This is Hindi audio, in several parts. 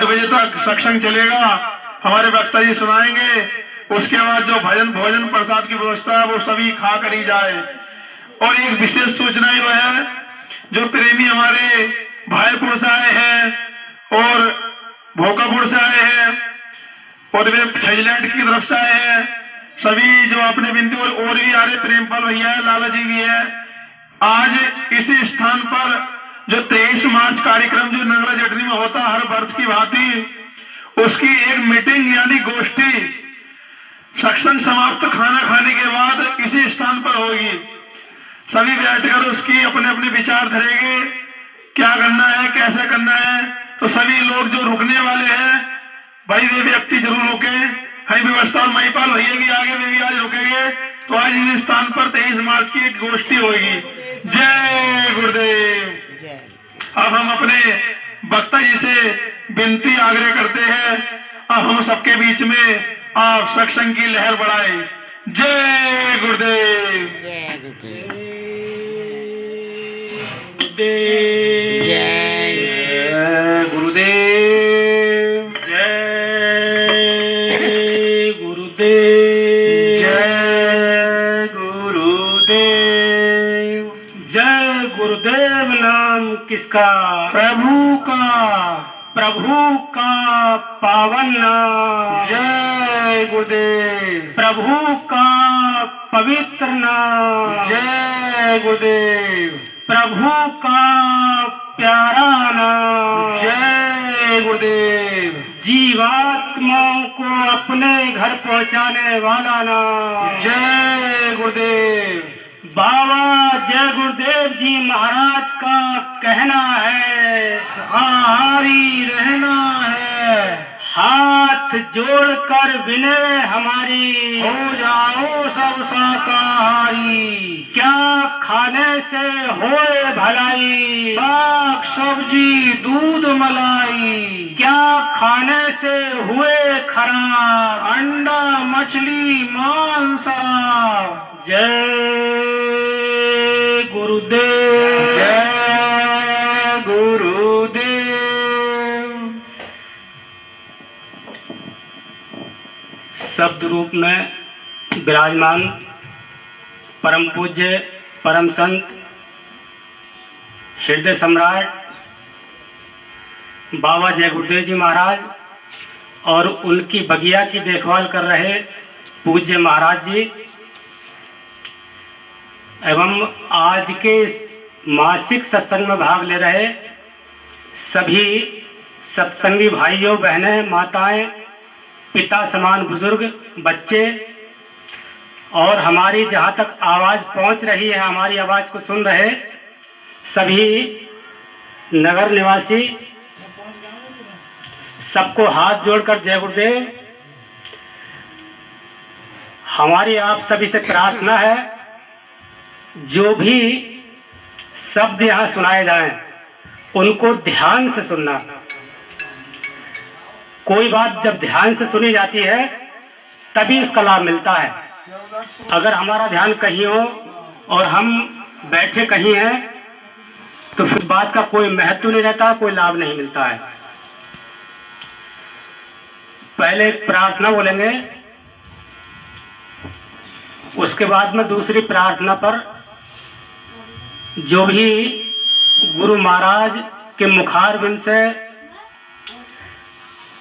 8 बजे तक सत्संग चलेगा, हमारे वक्ता जी सुनाएंगे। उसके बाद जो भोजन प्रसाद की व्यवस्था है वो सभी खा कर ही जाए। और एक विशेष सूचना ये है, जो प्रेमी हमारे भाईपुर से आए हैं और भोकापुर से आए हैं और वे छजलैंड की तरफ से आए हैं, सभी जो अपने बिंदु और भी आ रहे, प्रेमपाल भैया है, लाला जी भी है। आज इसी स्थान पर जो 23 मार्च कार्यक्रम जो नगला जटनी में होता हर वर्ष की भांति, उसकी एक मीटिंग यानी गोष्ठी सत्संग समाप्त खाना खाने के बाद इसी स्थान पर होगी। सभी बैठकर उसकी अपने अपने विचार धरेंगे, क्या करना है, कैसे करना है। तो सभी लोग जो रुकने वाले हैं भाई वे व्यक्ति जरूर रुके। है व्यवस्था और महिपाल भैया भी आगे, वे भी आज रुकेंगे। तो आज इस स्थान पर 23 मार्च की एक गोष्ठी होगी। जय गुरुदेव। अब हम अपने वक्ता जी से विनती आग्रह करते हैं, अब हम सबके बीच में आप सत्संग की लहर बढ़ाएं। जय गुरुदेव। जय गुरुदेव। जय गुरुदेव। जय गुरुदेव। जय गुरुदेव। जय गुरुदेव नाम किसका? प्रभु का। प्रभु का पावन नाम। जय गुरुदेव। प्रभु का पवित्र नाम। जय गुरुदेव। प्रभु का प्यारा नाम। जय गुरुदेव। जीवात्माओं को अपने घर पहुंचाने वाला नाम। जय गुरुदेव। बाबा जय गुरुदेव जी महाराज का कहना है, आहारी रहना है, हाथ जोड़कर विनय हमारी, हो जाओ सब शाकाहारी। क्या खाने से होए भलाई, साग सब्जी दूध मलाई। क्या खाने से हुए खराब, अंडा मछली मांस शराब। जय गुरुदेव। जय गुरुदेव। शब्द रूप में विराजमान परम पूज्य परम संत हृदय सम्राट बाबा जय गुरुदेव जी महाराज और उनकी बगिया की देखभाल कर रहे पूज्य महाराज जी एवं आज के मासिक सत्संग में भाग ले रहे सभी सत्संगी भाइयों बहनें माताएं पिता समान बुजुर्ग बच्चे और हमारी जहाँ तक आवाज़ पहुँच रही है, हमारी आवाज़ को सुन रहे सभी नगर निवासी, सबको हाथ जोड़कर जय गुरुदेव। हमारी आप सभी से प्रार्थना है, जो भी शब्द यहाँ सुनाए जाएं उनको ध्यान से सुनना। कोई बात जब ध्यान से सुनी जाती है तभी उसका लाभ मिलता है। अगर हमारा ध्यान कहीं हो और हम बैठे कहीं हैं तो फिर बात का कोई महत्व नहीं रहता, कोई लाभ नहीं मिलता है। पहले एक प्रार्थना बोलेंगे, उसके बाद में दूसरी प्रार्थना पर जो भी गुरु महाराज के मुखारबिंद से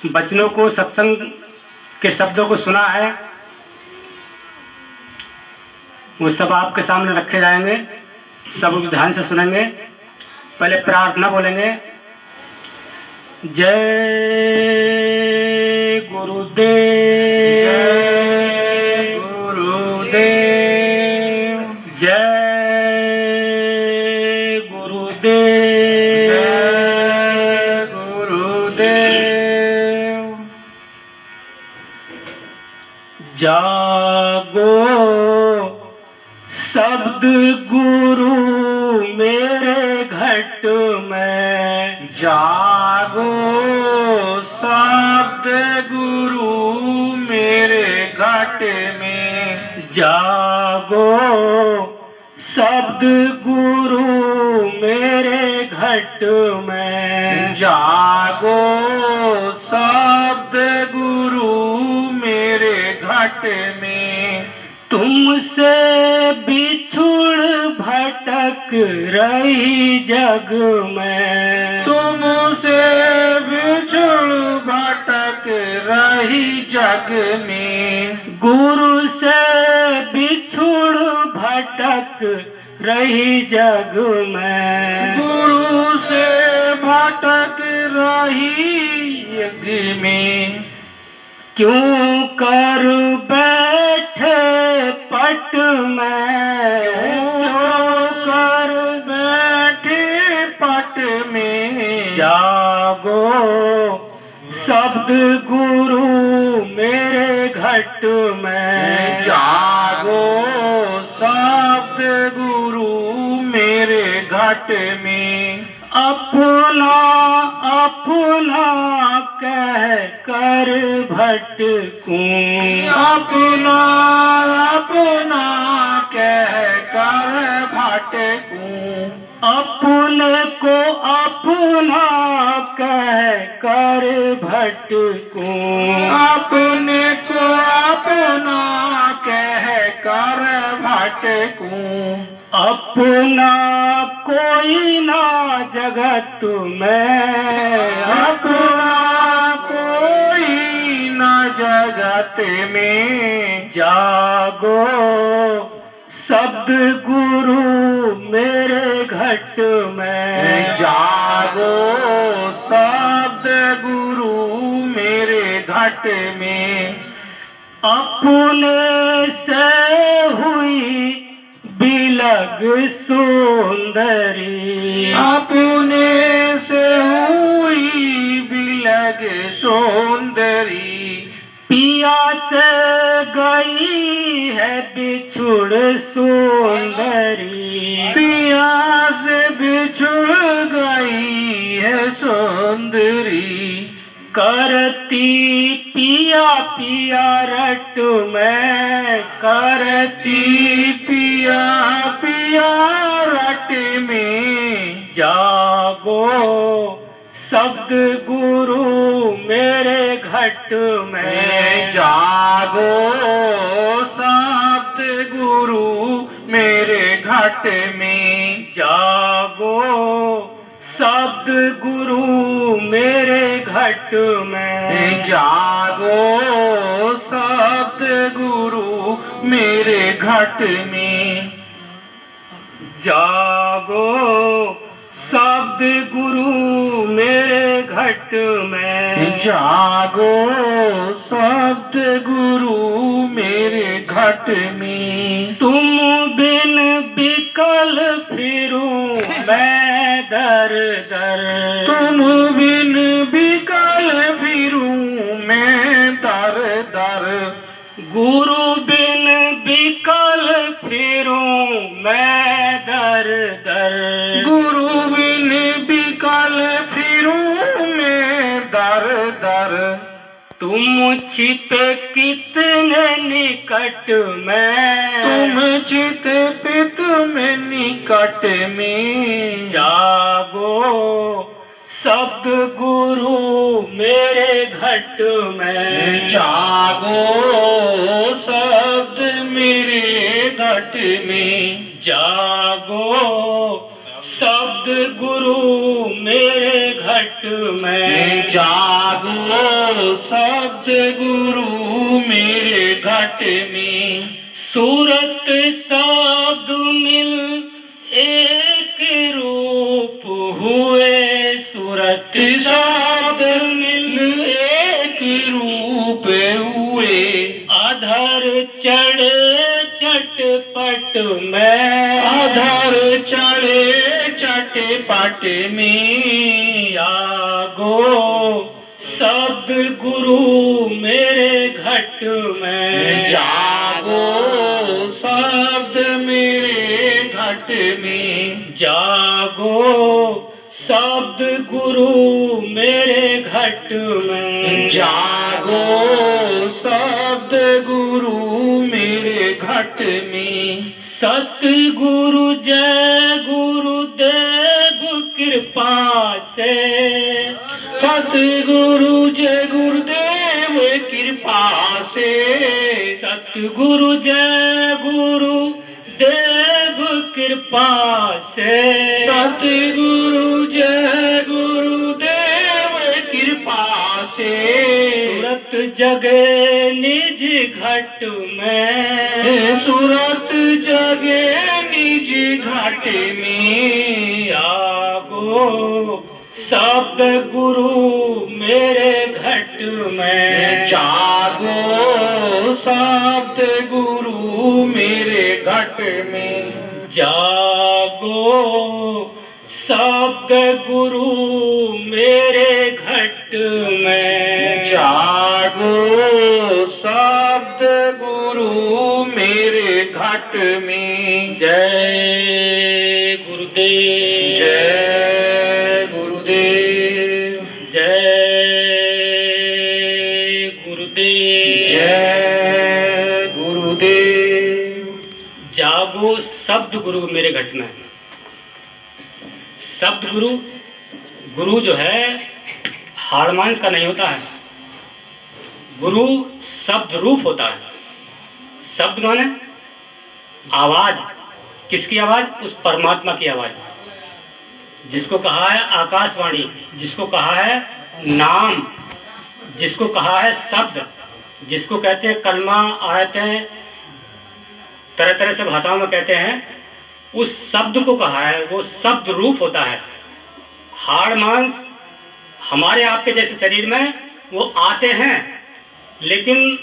बचनों को, सत्संग के शब्दों को सुना है, वो सब आपके सामने रखे जाएंगे, सब ध्यान से सुनेंगे। पहले प्रार्थना बोलेंगे, जय गुरुदेव। जय गुरुदेव। जय गुरुदेव। जय गुरुदेव। जागो शब्द गुरु मेरे घट में, जागो शब्द गुरु मेरे घट में। जागो शब्द गुरु मेरे घट में। जागो घट में। तुमसे बिछुड़ भटक रही जग में, तुमसे बिछुड़ भटक रही जग में। गुरु से बिछुड़ भटक रही जग में, गुरु से भटक रही जग में। क्यों कर बैठे पट में, क्यों कर बैठे पट में। जागो शब्द गुरु मेरे घट में, जागो शब्द गुरु मेरे घट में। अपना अपना कह कर भटकूं, अपना अपना कह कर भटकूं। अपने को अपना कह कर भटकूं, अपने को अपना कह कर भटकूं। अपना कोई ना जगत में, अपना कोई न जगत में। जागो शब्द गुरु मेरे घट में, जागो शब्द गुरु मेरे घट में। अपने से हुई बिलग सुंदरी, अपने से हुई बिलग सुंदरी। पिया से गई है बिछुड़ सुंदरी, पिया से बिछुड़ गई है सुंदरी। करती पिया पिया रट में, करती पिया पिया रट में। जागो शब्द गुरु मेरे घट में, जागो शब्द गुरु मेरे घट में। जागो शब्द गुरु मेरे घट में, जागो शब्द गुरु मेरे घट में। जागो शब्द गुरु मेरे घट में, जागो शब्द गुरु मेरे घट में। तुम बिन बिकल फिरूं मैं दर दर, तुम बिन बिकल फिरूं मैं दर दर। गुरु बिन बिकल फिरूं मैं दर दर, गुरु बिन बिकल फिरूं मैं दर दर। तुम छिपे कितने निकट में, तुम चित पित में निकट में। जागो शब्द गुरु मेरे घट में, जागो शब्द मेरे घट में। जागो शब्द गुरु मेरे घट में, जागो शब्द गुरु मेरे घट में। सूरत शब्द मिल एक रूप हुए, सूरत शब्द मिल एक रूप हुए। अधर चढ़े चटपट में, अधर चढ़े चटपट में। जागो शब्द गुरु मेरे घट में, जागो शब्द मेरे घट में। जागो शब्द गुरु मेरे घट में, जागो शब्द गुरु मेरे घट में। सतगुरु जय गुरुदेव कृपा से, सतगुरु जय गुरुदेव कृपा से। सतगुरु जय गुरु देव कृपा से, सतगुरु जय गुरु देव कृपा से, सूरत जगे निज घट में, सूरत जगे निज घट में, जागो शब्द गुरु मेरे घट में, जागो शब्द गुरु मेरे घट में, जागो शब्द गुरु मेरे घट में, जागो शब्द गुरु मेरे घट में। जय गुरुदेव, जय गुरुदेव, जय गुरुदेव, जय गुरुदेव। जागो शब्द गुरु मेरे घट में। शब्द गुरु, गुरु जो है हाड़ मांस का नहीं होता है, गुरु शब्द रूप होता है। शब्द माने आवाज, किसकी आवाज? उस परमात्मा की आवाज, जिसको कहा है आकाशवाणी, जिसको कहा है नाम, जिसको कहा है शब्द, जिसको कहते हैं कलमा, आयतें, तरह तरह से भाषाओं में कहते हैं, उस शब्द को कहा है, वो शब्द रूप होता है। हाड़ मांस हमारे आपके जैसे शरीर में वो आते हैं, लेकिन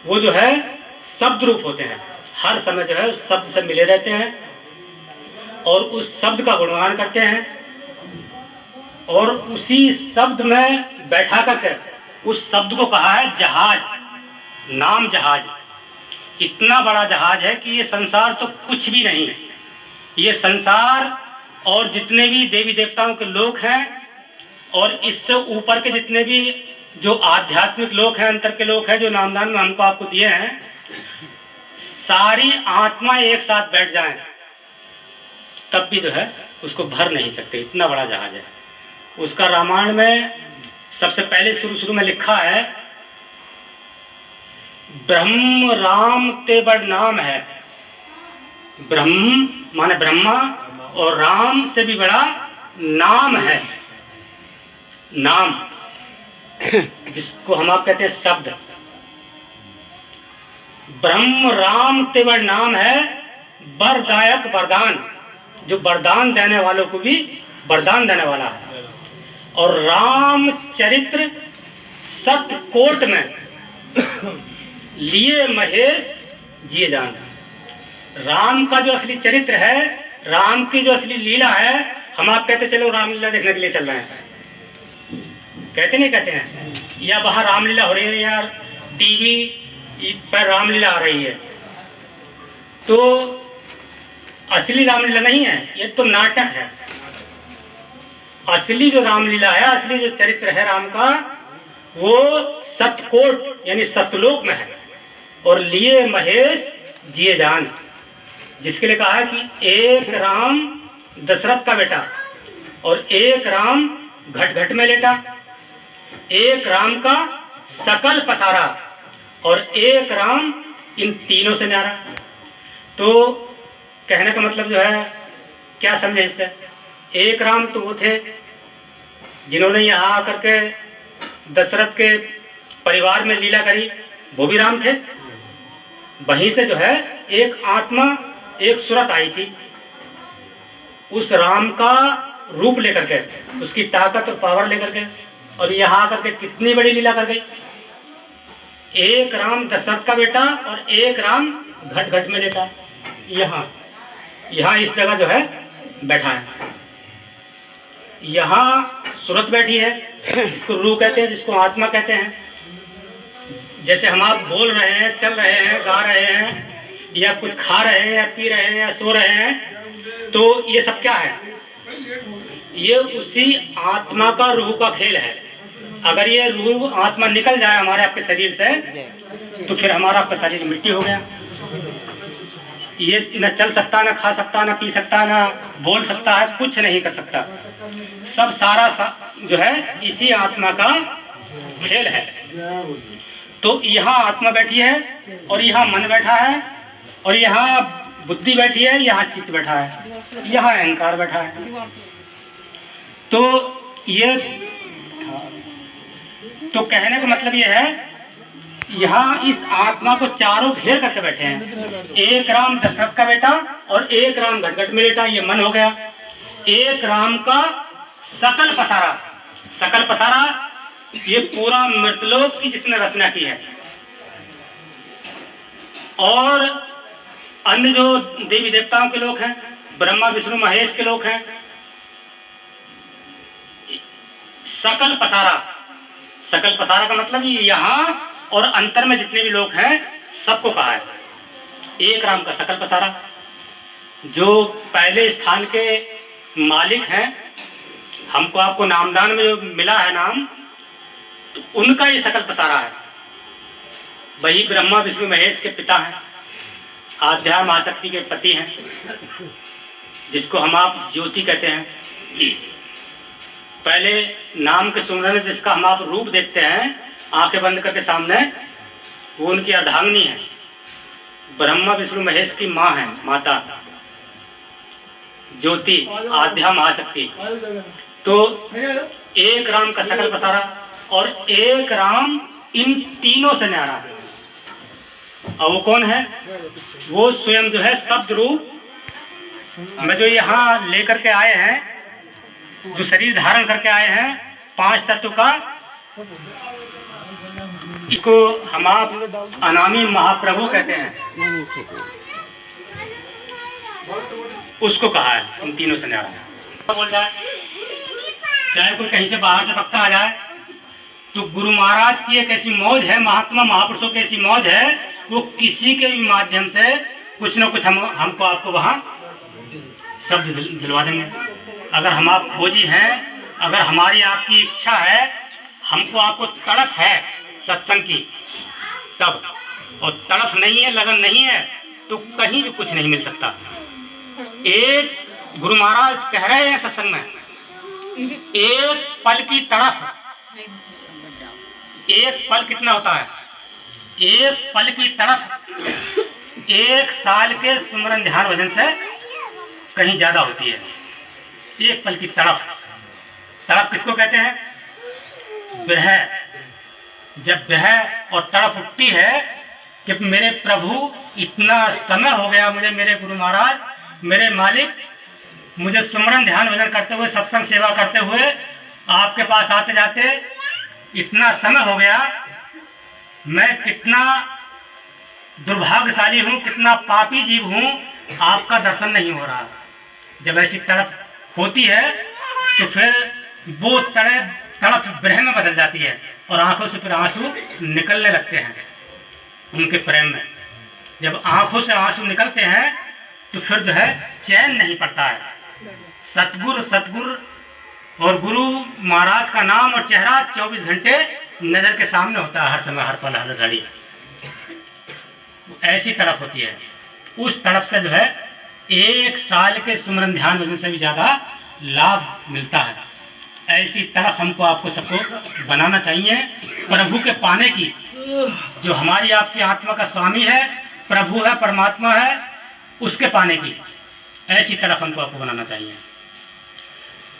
वो जो है शब्द रूप होते हैं, हर समय जो है उस शब्द से मिले रहते हैं और उस शब्द का गुणगान करते हैं, और उसी शब्द में बैठा करके उस शब्द को कहा है जहाज, नाम जहाज। इतना बड़ा जहाज है कि ये संसार तो कुछ भी नहीं है। ये संसार और जितने भी देवी देवताओं के लोक हैं और इससे ऊपर के जितने भी जो आध्यात्मिक लोक हैं, अंतर के लोक हैं, जो नामदान में हमको आपको दिए हैं, सारी आत्मा एक साथ बैठ जाएं तब भी जो है उसको भर नहीं सकते, इतना बड़ा जहाज है। उसका रामायण में सबसे पहले शुरू में लिखा है, ब्रह्म राम ते बड़ नाम है। ब्रह्म माने ब्रह्मा और राम से भी बड़ा नाम है। नाम जिसको हम आप कहते हैं शब्द, ब्रह्म राम ते बड़ नाम है, वरदायक वरदान, जो वरदान देने वालों को भी वरदान देने वाला है। और राम चरित्र सतकोट में लिए महेश जिए जान। राम का जो असली चरित्र है, राम की जो असली लीला है, हम आप कहते चलो रामलीला देखने के लिए चल रहे हैं, कहते नहीं कहते हैं, या बाहर रामलीला हो रही है या टीवी पर रामलीला आ रही है, तो असली रामलीला नहीं है, ये तो नाटक है। असली जो रामलीला है, असली जो चरित्र है राम का, वो सतकोट यानी सतलोक में है। और लिए महेश जिए जान, जिसके लिए कहा है कि एक राम दशरथ का बेटा और एक राम घट घट में लेटा, एक राम का सकल पसारा और एक राम इन तीनों से न्यारा। तो कहने का मतलब जो है, क्या समझे इससे? एक राम तो वो थे जिन्होंने यहाँ आकर के दशरथ के परिवार में लीला करी, वो भी राम थे। वहीं से जो है एक आत्मा, एक सूरत आई थी, उस राम का रूप लेकर के, उसकी ताकत और पावर लेकर के, और यहाँ आकर के कितनी बड़ी लीला कर गई। एक राम दशरथ का बेटा और एक राम घट घट में लेटा, यहाँ इस जगह जो है बैठा है। यहाँ सूरत बैठी है, जिसको रूह कहते हैं, जिसको आत्मा कहते हैं। जैसे हम आप बोल रहे हैं, चल रहे हैं, गा रहे हैं, या कुछ खा रहे हैं, या पी रहे हैं, या सो रहे हैं, तो ये सब क्या है? ये उसी आत्मा का, रूह का खेल है। अगर ये रूह आत्मा निकल जाए हमारे आपके शरीर से, तो फिर हमारा आपका शरीर मिट्टी हो गया। ये न चल सकता, न खा सकता, न पी सकता, न बोल सकता है, कुछ नहीं कर सकता। सब सारा जो है इसी आत्मा का खेल है। तो यहाँ आत्मा बैठी है और यहाँ मन बैठा है और यहाँ बुद्धि बैठी है, यहाँ चित्त बैठा है, यहाँ अहंकार बैठा है। तो ये तो कहने का मतलब ये है, यहाँ इस आत्मा को चारों घेर करके बैठे हैं। एक राम दशरथ का बेटा और एक राम घटघट में लेटा, ये मन हो गया। एक राम का सकल पसारा, सकल पसारा ये पूरा मृतलोक की जिसने रचना की है। और अन्य जो देवी देवताओं के लोग हैं, ब्रह्मा विष्णु महेश के लोग हैं, सकल पसारा, सकल पसारा का मतलब ये यहाँ और अंतर में जितने भी लोग हैं सबको कहा है। एक राम का सकल पसारा, जो पहले स्थान के मालिक हैं, हमको आपको नामदान में जो मिला है नाम, तो उनका ये सकल पसारा है। वही ब्रह्मा विष्णु महेश के पिता हैं, आध्यात्म आसक्ति के पति हैं, जिसको हम आप ज्योति कहते हैं। पहले नाम के सुमरन में जिसका हम आप रूप देखते हैं आंखें बंद करके सामने, वो उनकी अर्धांगिनी है, ब्रह्मा विष्णु महेश की माँ है, माता ज्योति आध्यात्म आसक्ति। तो एक राम का सकल पसारा और एक राम इन तीनों से न्यारा है। और वो कौन है? वो स्वयं जो है शब्द रूप में जो यहाँ लेकर के आए हैं, जो शरीर धारण करके आए हैं, पांच तत्व का, इसको हम आप अनामी महाप्रभु कहते हैं, उसको कहा है। इन तीनों से न्यारा बोल जाए, चाहे कोई कहीं से बाहर से पक्का आ जाए, तो गुरु महाराज की एक ऐसी मौज है, महात्मा महापुरुषों की ऐसी मौज है, वो किसी के भी माध्यम से कुछ न कुछ हमको आपको वहाँ शब्द दिलवा देंगे। अगर हम आप खोजी हैं, अगर हमारी आपकी इच्छा है, हमको आपको तड़प है सत्संग की तब, और तड़प नहीं है, लगन नहीं है, तो कहीं भी कुछ नहीं मिल सकता। एक गुरु महाराज कह रहे हैं सत्संग में, एक पल की तड़प, एक पल कितना होता है? एक पल की तड़प 1 साल के सुमरन ध्यान भजन से कहीं ज्यादा होती है। एक पल की तड़प, तड़प किसको कहते हैं? विरह। जब विरह और तड़प उठती है कि मेरे प्रभु इतना समय हो गया मुझे, मेरे गुरु महाराज, मेरे मालिक, मुझे सुमरन ध्यान भजन करते हुए, सत्संग सेवा करते हुए, आपके पास आते जाते इतना समय हो गया, मैं कितना दुर्भाग्यशाली हूँ, कितना पापी जीव हूँ, आपका दर्शन नहीं हो रहा। जब ऐसी तड़प होती है तो फिर वो तड़प विरह में बदल जाती है और आंखों से फिर आंसू निकलने लगते हैं उनके प्रेम में। जब आंखों से आंसू निकलते हैं तो फिर जो है चैन नहीं पड़ता है। सतगुरु और गुरु महाराज का नाम और चेहरा 24 घंटे नजर के सामने होता है, हर समय, हर पल, हर घड़ी। ऐसी तड़प होती है। उस तड़प से जो है 1 साल के सुमरन ध्यान भजन से भी ज्यादा लाभ मिलता है। ऐसी तड़प हमको आपको सबको बनाना चाहिए प्रभु के पाने की। जो हमारी आपकी आत्मा का स्वामी है, प्रभु है, परमात्मा है, उसके पाने की ऐसी तड़प हमको आपको बनाना चाहिए।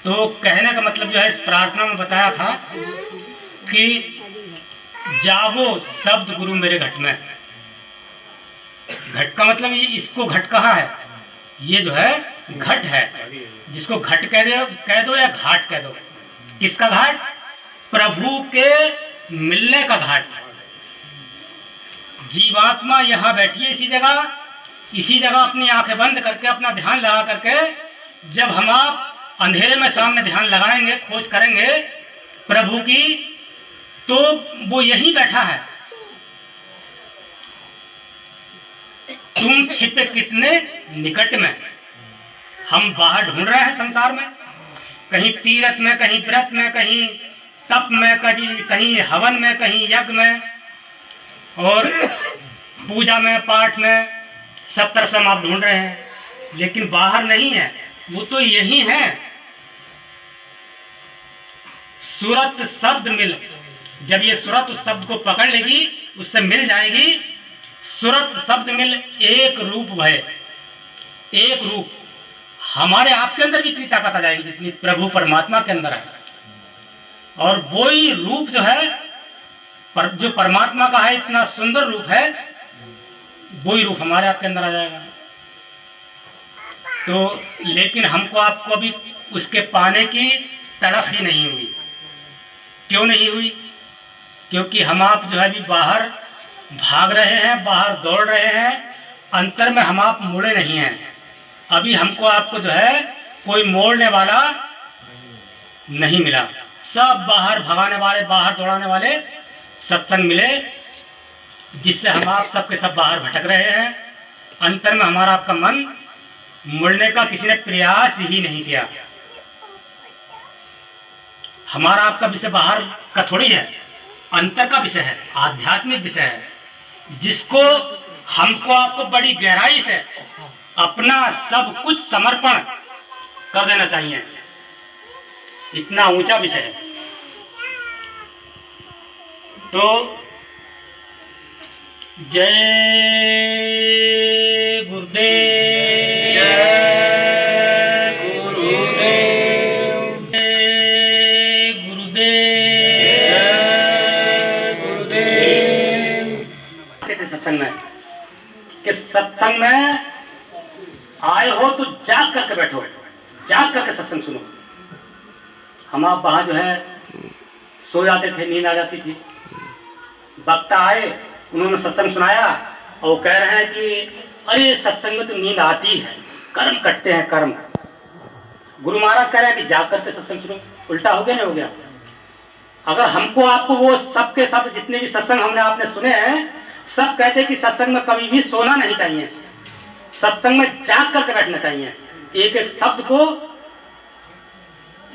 तो कहने का मतलब जो है, इस प्रार्थना में बताया था कि जागो शब्द गुरु मेरे घट में। घट का मतलब ये, इसको घट कहाँ है? ये जो है घट है, जिसको घट कह दो या घाट कह दो। किसका घाट? प्रभु के मिलने का घाट। जीवात्मा यहाँ बैठी है इसी जगह अपनी आंखें बंद करके, अपना ध्यान लगा करके, जब हम आप अंधेरे में सामने ध्यान लगाएंगे, खोज करेंगे प्रभु की, तो वो यहीं बैठा है। तुम छिपे कितने निकट में। हम बाहर ढूंढ रहे हैं संसार में, कहीं तीर्थ में, कहीं व्रत में, कहीं तप में, कहीं हवन में, कहीं यज्ञ में, और पूजा में, पाठ में, सब तरफ से हम आप ढूंढ रहे हैं, लेकिन बाहर नहीं है, वो तो यही है। सूरत शब्द मिल, जब ये सूरत उस शब्द को पकड़ लेगी उससे मिल जाएगी। सुरत शब्द मिल एक रूप भय, एक रूप। हमारे आपके अंदर भी इतनी ताकत आ जाएगी जितनी प्रभु परमात्मा के अंदर है। और वही रूप जो है जो परमात्मा का है, इतना सुंदर रूप है, वही रूप हमारे आपके अंदर आ जाएगा। तो लेकिन हमको आपको अभी उसके पाने की तड़फ ही नहीं हुई। क्यों नहीं हुई? क्योंकि हम आप जो है अभी बाहर भाग रहे हैं, बाहर दौड़ रहे हैं, अंतर में हम आप मुड़े नहीं हैं। अभी हमको आपको जो है कोई मोड़ने वाला नहीं मिला। सब बाहर भगाने वाले, बाहर दौड़ाने वाले सत्संग मिले, जिससे हम आप सबके सब बाहर भटक रहे हैं। अंतर में हमारा आपका मन मुड़ने का किसी ने प्रयास ही नहीं किया। हमारा आपका विषय बाहर का थोड़ी है, अंतर का विषय है, आध्यात्मिक विषय है, जिसको हमको आपको बड़ी गहराई से अपना सब कुछ समर्पण कर देना चाहिए। इतना ऊंचा विषय है। तो जय गुरुदेव, जय गुरुदेव, जय गुरुदेव, जय गुरुदेव। कहते सत्संग में कि सत्संग में आए हो तो जाग करके बैठो, जाग करके सत्संग सुनो। हम आप वहाँ जो है सो जाते थे, नींद आ जाती थी। वक्ता आए, उन्होंने सत्संग सुनाया और वो कह रहे हैं कि अरे सत्संग में तो नींद आती है, कर्म कटते हैं कर्म। गुरु महाराज कह रहे हैं कि जाग करके सत्संग सुनो। उल्टा हो गया नहीं हो गया? अगर हमको आपको वो सब के सब जितने भी सत्संग हमने आपने सुने हैं, सब कहते हैं कि सत्संग में कभी भी सोना नहीं चाहिए, सत्संग में जाग करके बैठना चाहिए। एक एक शब्द को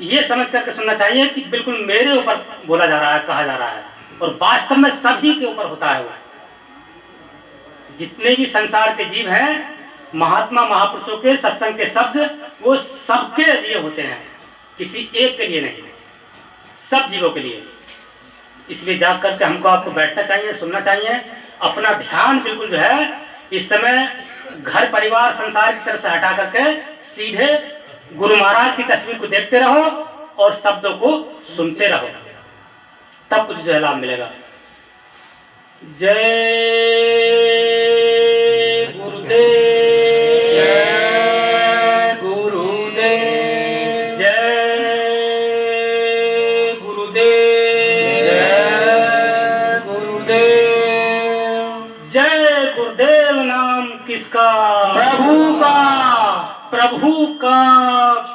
ये समझ करके सुनना चाहिए कि बिल्कुल मेरे ऊपर बोला जा रहा है, कहा जा रहा है, और वास्तव में सभी के ऊपर होता है। वो जितने भी संसार के जीव हैं, महात्मा महापुरुषों के सत्संग के शब्द वो सबके लिए होते हैं, किसी एक के लिए नहीं, सब जीवों के लिए। इसलिए जाग करके हमको आपको बैठना चाहिए, सुनना चाहिए। अपना ध्यान बिल्कुल जो है इस समय घर परिवार संसार की तरफ से हटा करके सीधे गुरु महाराज की तस्वीर को देखते रहो और शब्दों को सुनते रहो, तब कुछ जो है लाभ मिलेगा। जय गुरुदेव, जय गुरुदेव, जय गुरुदेव, जय गुरुदेव। जय गुरुदेव नाम किसका? प्रभु का, प्रभु का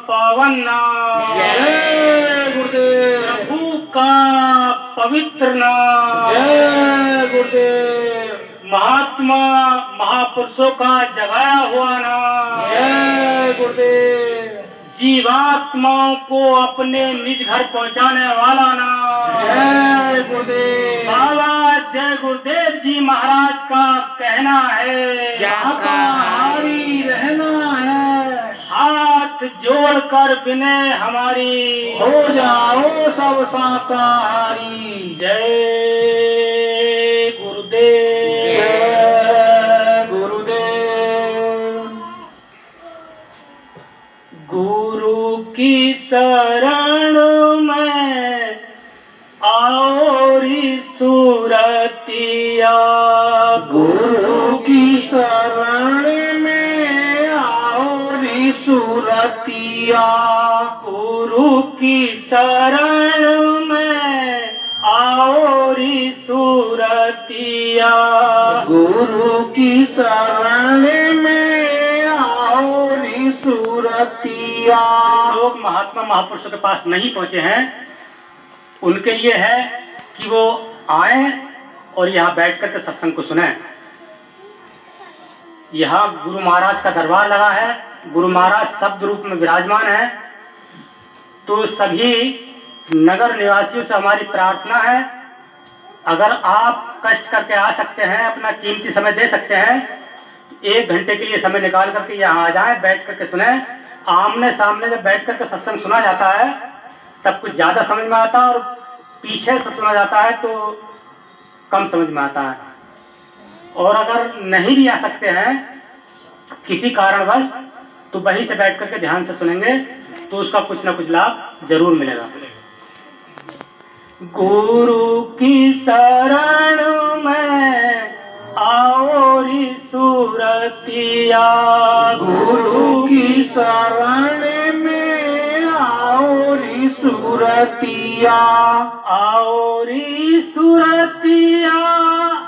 पावन नाम। जय गुरुदेव, प्रभु का पवित्र नाम। जय गुरुदेव, महात्मा महापुरुषों का जगाया हुआ नाम। जय गुरुदेव, जीवात्माओं को अपने निज घर पहुंचाने वाला नाम। जय गुरुदेव। बाबा जय गुरुदेव जी महाराज का कहना है, शाकाहारी रहना है, हाथ जोड़कर विनय हमारी, हो जाओ सब शाकाहारी। जय गुरुदेव। जय गुरुदेव। गुरु की शरण में और सूरतिया, गुरु की शरण में और सूरतिया, गुरु की शरण में और सूरतिया, गुरु की शरण में और सूरतिया। लोग महात्मा महापुरुषों के पास नहीं पहुंचे हैं, उनके लिए है कि वो आए और यहाँ बैठ करके सत्संग को सुने। यहाँ गुरु महाराज का दरबार लगा है, गुरु महाराज शब्द रूप में विराजमान है। तो सभी नगर निवासियों से हमारी प्रार्थना है, अगर आप कष्ट करके आ सकते हैं, अपना कीमती समय दे सकते हैं, 1 घंटे के लिए समय निकाल करके यहाँ आ जाएं, बैठ करके सुने। आमने सामने जब बैठ करके सत्संग सुना जाता है तब कुछ ज्यादा समझ में आता है, और पीछे से सुना जाता है तो कम समझ में आता है। और अगर नहीं भी आ सकते हैं किसी कारणवश, तो वहीं से बैठ करके ध्यान से सुनेंगे तो उसका कुछ ना कुछ लाभ जरूर मिलेगा। गुरु की शरण में आओ री सूरतिया, गुरु की शरण में आओ री सूरतिया, आओ री सूरतिया,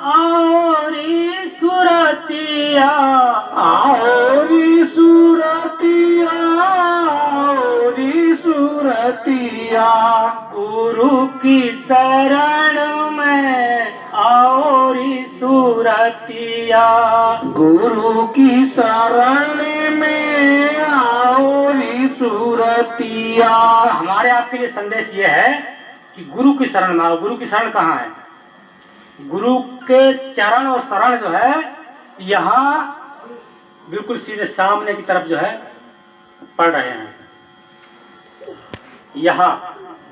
आओ री सूरतिया, आओ री सूरतिया, आओ री सूरतिया, गुरु की शरण में आओ री सूरतिया, गुरु की शरण में आओ री सूरतिया। हमारे आपके लिए संदेश ये है कि गुरु की शरण में आओ। गुरु की शरण कहाँ है? गुरु के चरण और शरण जो है यहाँ बिल्कुल सीधे सामने की तरफ जो है पड़ रहे हैं। यहाँ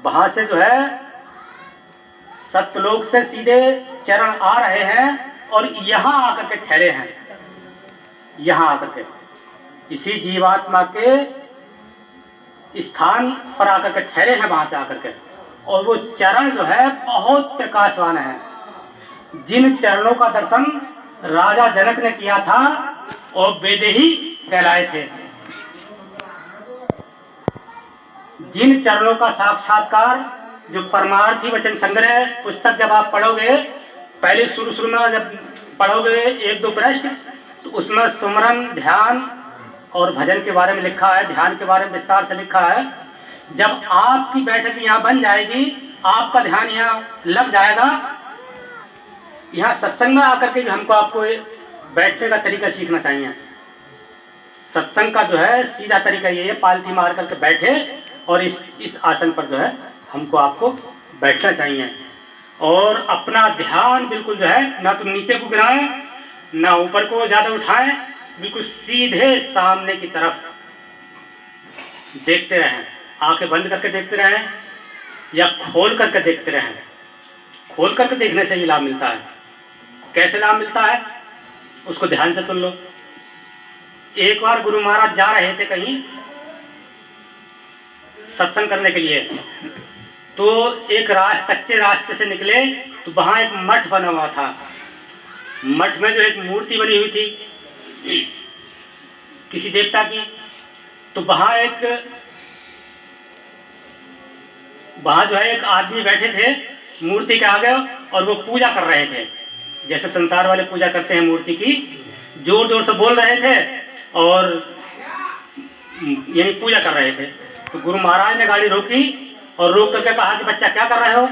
वहां से जो है सत्यलोक से सीधे चरण आ रहे हैं और यहाँ आकर के ठहरे हैं। यहाँ आकर के इसी जीवात्मा के स्थान पर आकर के ठहरे हैं, वहां से आकर के। और वो चरण जो है बहुत प्रकाशवान है। जिन चरणों का दर्शन राजा जनक ने किया था और वेदेही कहलाए थे, जिन चरणों का साक्षात्कार, जो परमार्थी वचन संग्रह पुस्तक जब आप पढ़ोगे, पहले शुरू में जब पढ़ोगे 1-2 पृष्ठ, तो उसमें सुमरन, ध्यान और भजन के बारे में लिखा है, ध्यान के बारे में विस्तार से लिखा है। जब आपकी बैठक यहाँ बन जाएगी, आपका ध्यान यहाँ लग जाएगा, यहाँ सत्संग में आकर के भी हमको आपको बैठने का तरीका सीखना चाहिए। सत्संग का जो है सीधा तरीका ये है, पालथी मार करके बैठे और इस आसन पर जो है हमको आपको बैठना चाहिए। और अपना ध्यान बिल्कुल जो है ना तो नीचे को गिराएं ना ऊपर को ज़्यादा उठाएं, बिल्कुल सीधे सामने की तरफ देखते रहें। आंखें बंद करके देखते रहें या खोल करके देखते रहें। खोल करके देखने से ही लाभ मिलता है। कैसे लाभ मिलता है उसको ध्यान से सुन लो। एक बार गुरु महाराज जा रहे थे कहीं सत्संग करने के लिए, तो एक कच्चे रास्ते से निकले तो वहां एक मठ बना हुआ था। मठ में जो एक मूर्ति बनी हुई थी किसी देवता की, तो वहां जो है एक आदमी बैठे थे मूर्ति के आगे और वो पूजा कर रहे थे, जैसे संसार वाले पूजा करते हैं मूर्ति की। जोर जोर से बोल रहे थे और यही पूजा कर रहे थे। तो गुरु महाराज ने गाड़ी रोकी और रोक करके कहा कि बच्चा क्या कर रहे हो?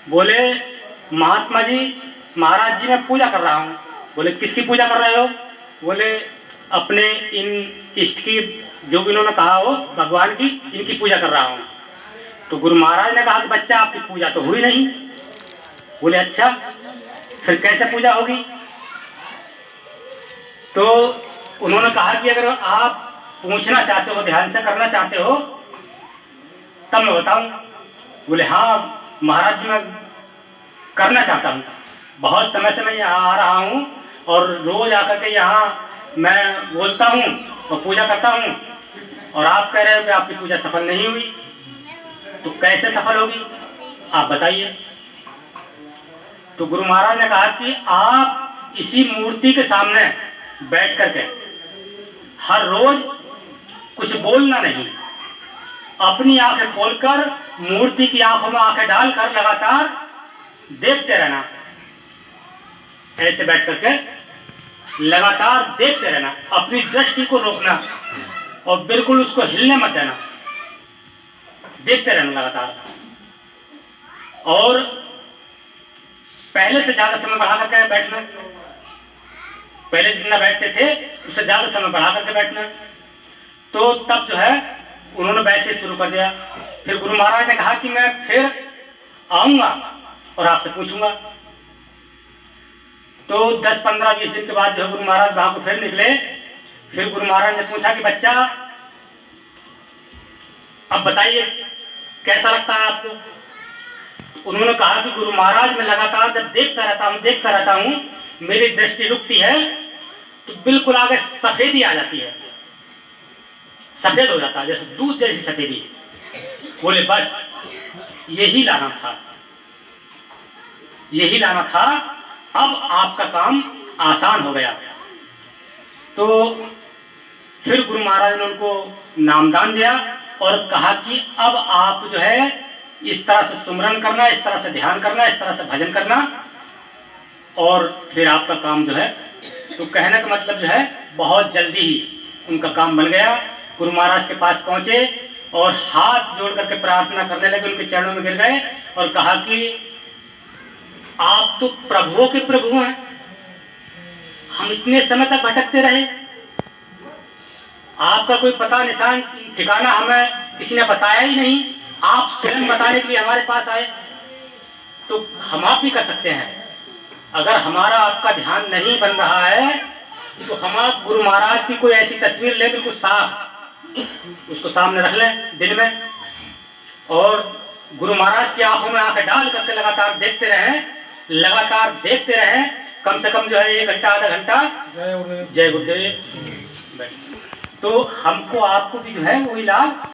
बोले महात्मा जी, महाराज जी मैं पूजा कर रहा हूँ। बोले किसकी पूजा कर रहे हो? बोले अपने इन इष्ट की, जो भी इन्होंने कहा हो भगवान की, इनकी पूजा कर रहा हूँ। तो गुरु महाराज ने कहा कि बच्चा आपकी पूजा तो हुई नहीं। बोले अच्छा फिर कैसे पूजा होगी? तो उन्होंने कहा कि अगर आप पूछना चाहते हो, ध्यान से करना चाहते हो, तब मैं बताऊं। बोले हाँ महाराज जी मैं करना चाहता हूँ, बहुत समय से मैं यहाँ आ रहा हूँ और रोज आकर के यहाँ मैं बोलता हूँ और पूजा करता हूँ, और आप कह रहे हो कि आपकी पूजा सफल नहीं हुई, तो कैसे सफल होगी आप बताइए। तो गुरु महाराज ने कहा कि आप इसी मूर्ति के सामने बैठ करके हर रोज कुछ बोलना नहीं, अपनी आंखें खोलकर मूर्ति की आंखों में आंखें डालकर लगातार देखते रहना। ऐसे बैठ करके लगातार देखते रहना, अपनी दृष्टि को रोकना और बिल्कुल उसको हिलने मत देना, देखते रहना लगातार। और पहले से ज्यादा समय बढ़ा करके बैठना, पहले जितना बैठते थे उससे ज्यादा समय बढ़ा करके बैठना। तो तब जो है उन्होंने वैसे शुरू कर दिया। फिर गुरु महाराज ने कहा कि मैं फिर आऊंगा और आपसे पूछूंगा। तो 10, 15, 20 दिन के बाद जो है गुरु महाराज वहां को फिर निकले। फिर गुरु महाराज ने पूछा कि बच्चा अब बताइए कैसा लगता है आपको? उन्होंने कहा कि गुरु महाराज मैं लगातार जब देखता रहता हूँ मेरी दृष्टि रुकती है तो बिल्कुल आगे सफेदी आ जाती है, सफेद हो जाता है जैसे दूध जैसी सफेदी। बोले बस यही लाना था, अब आपका काम आसान हो गया। तो फिर गुरु महाराज ने उनको नामदान दिया और कहा कि अब आप जो है इस तरह से सुमरन करना, इस तरह से ध्यान करना, इस तरह से भजन करना और फिर आपका काम जो है। तो कहने का मतलब जो है बहुत जल्दी ही उनका काम बन गया। गुरु महाराज के पास पहुंचे और हाथ जोड़ करके प्रार्थना करने लगे, उनके चरणों में गिर गए और कहा कि आप तो प्रभुओं के प्रभु हैं, हम इतने समय तक भटकते रहे, आपका कोई पता निशान ठिकाना हमें किसी ने बताया ही नहीं, आप स्वयं बताने के लिए हमारे पास आए, तो हम आप भी कर सकते हैं। अगर हमारा आपका ध्यान नहीं बन रहा है तो हम आप गुरु महाराज की कोई ऐसी तस्वीर ले, बिल्कुल साफ, उसको सामने रख लें दिन में और गुरु महाराज की आंखों में आंखें डाल करके लगातार देखते रहें, कम से कम जो है 1 घंटा आधा घंटा। जय गुरुदेव। तो हमको आपको भी जो है वही लाभ